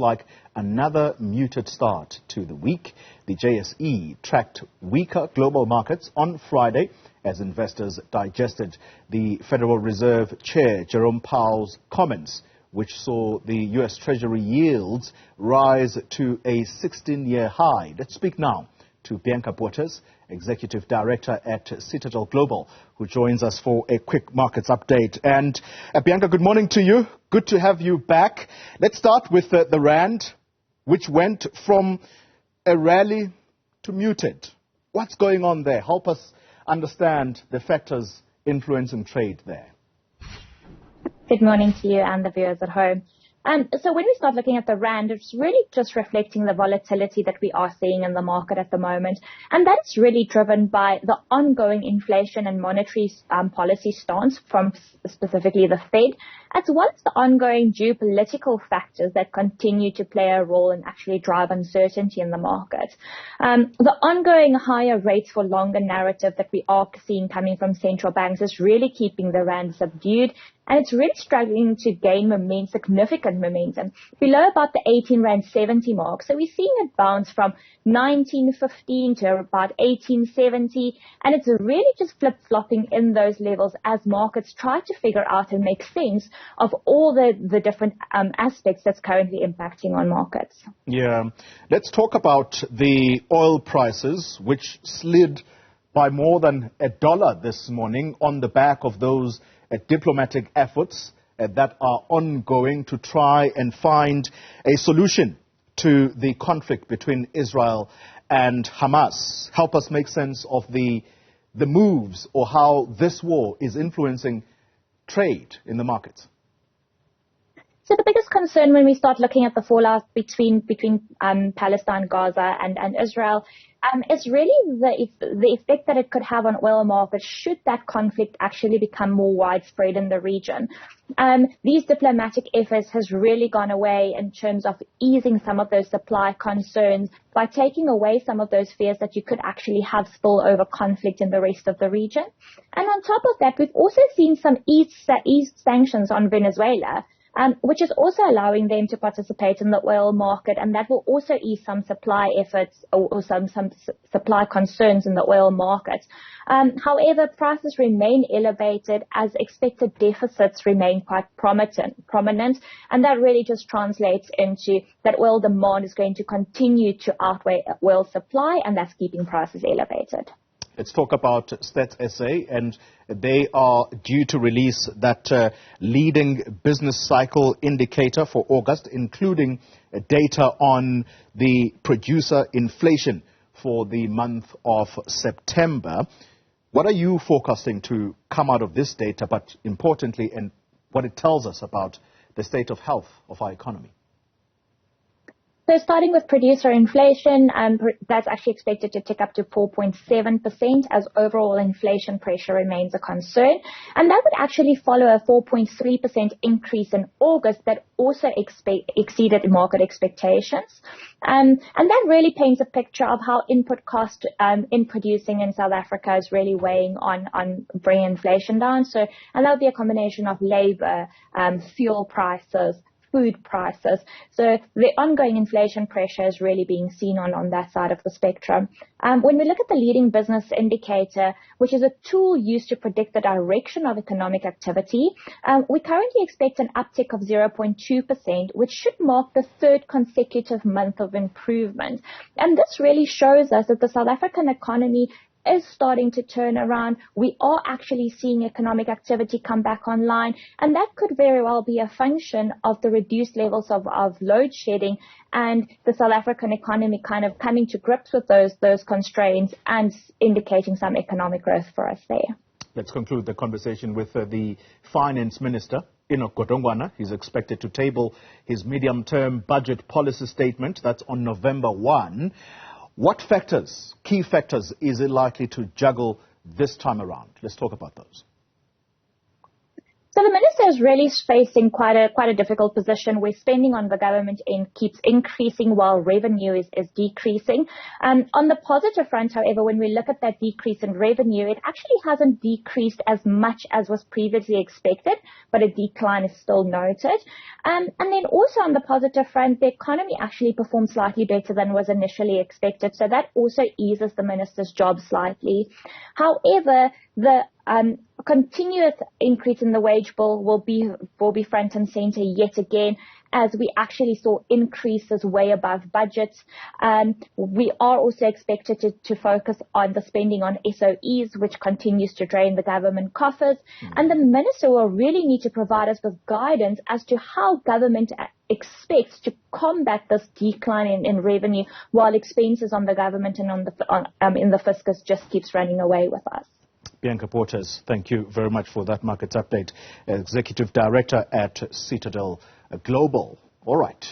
like another muted start to the week. The JSE tracked weaker global markets on Friday as investors digested the Federal Reserve Chair Jerome Powell's comments, which saw the US Treasury yields rise to a 16-year high. Let's speak now to Bianca Botes, Executive Director at Citadel Global, who joins us for a quick markets update. And Bianca, good morning to you. Good to have you back. Let's start with the Rand, which went from a rally to muted. What's going on there? Help us understand the factors influencing trade there. Good morning to you and the viewers at home. So when we start looking at the Rand, it's really just reflecting the volatility that we are seeing in the market at the moment. And that's really driven by the ongoing inflation and monetary policy stance from specifically the Fed, as well as the ongoing geopolitical factors that continue to play a role and actually drive uncertainty in the market. The ongoing higher rates for longer narrative that we are seeing coming from central banks is really keeping the Rand subdued, and it's really struggling to gain significant momentum below about the 18.70 mark. So we're seeing it bounce from 19.15 to about 18.70, and it's really just flip-flopping in those levels as markets try to figure out and make sense of all the different aspects that's currently impacting on markets. Yeah. Let's talk about the oil prices, which slid by more than $1 this morning on the back of those diplomatic efforts that are ongoing to try and find a solution to the conflict between Israel and Hamas. Help us make sense of the moves or how this war is influencing trade in the markets. So the biggest concern when we start looking at the fallout between Palestine, Gaza, and Israel is really the effect that it could have on oil markets should that conflict actually become more widespread in the region. These diplomatic efforts has really gone away in terms of easing some of those supply concerns by taking away some of those fears that you could actually have spillover conflict in the rest of the region. And on top of that, we've also seen some eased sanctions on Venezuela, which is also allowing them to participate in the oil market, and that will also ease some supply efforts or some supply concerns in the oil market. However, prices remain elevated as expected deficits remain quite prominent, and that really just translates into that oil demand is going to continue to outweigh oil supply, and that's keeping prices elevated. Let's talk about Stats SA, and they are due to release that leading business cycle indicator for August, including data on the producer inflation for the month of September. What are you forecasting to come out of this data, but importantly, and what it tells us about the state of health of our economy? So starting with producer inflation, that's actually expected to tick up to 4.7% as overall inflation pressure remains a concern. And that would actually follow a 4.3% increase in August that also exceeded market expectations. And that really paints a picture of how input cost in producing in South Africa is really weighing on bringing inflation down. So, and that would be a combination of labor, fuel prices, food prices. So the ongoing inflation pressure is really being seen on that side of the spectrum. When we look at the leading business indicator, which is a tool used to predict the direction of economic activity, we currently expect an uptick of 0.2%, which should mark the third consecutive month of improvement. And this really shows us that the South African economy is starting to turn around. We are actually seeing economic activity come back online, and that could very well be a function of the reduced levels of load shedding and the South African economy kind of coming to grips with those constraints and indicating some economic growth for us there. Let's conclude the conversation with the Finance Minister, Enoch Godongwana. He's expected to table his medium-term budget policy statement. That's on November 1. What factors, key factors, is it likely to juggle this time around? Let's talk about those. So the minister is really facing quite a difficult position where spending on the government end keeps increasing while revenue is decreasing. On the positive front, however, when we look at that decrease in revenue, it actually hasn't decreased as much as was previously expected, but a decline is still noted. And then also on the positive front, the economy actually performed slightly better than was initially expected. So that also eases the minister's job slightly. However, the continuous increase in the wage bill will be front and center yet again, as we actually saw increases way above budgets. We are also expected to focus on the spending on SOEs, which continues to drain the government coffers. And the minister will really need to provide us with guidance as to how government expects to combat this decline in revenue while expenses on the government and in the fiscus just keeps running away with us. Bianca Botes, thank you very much for that markets update. Executive Director at Citadel Global. All right.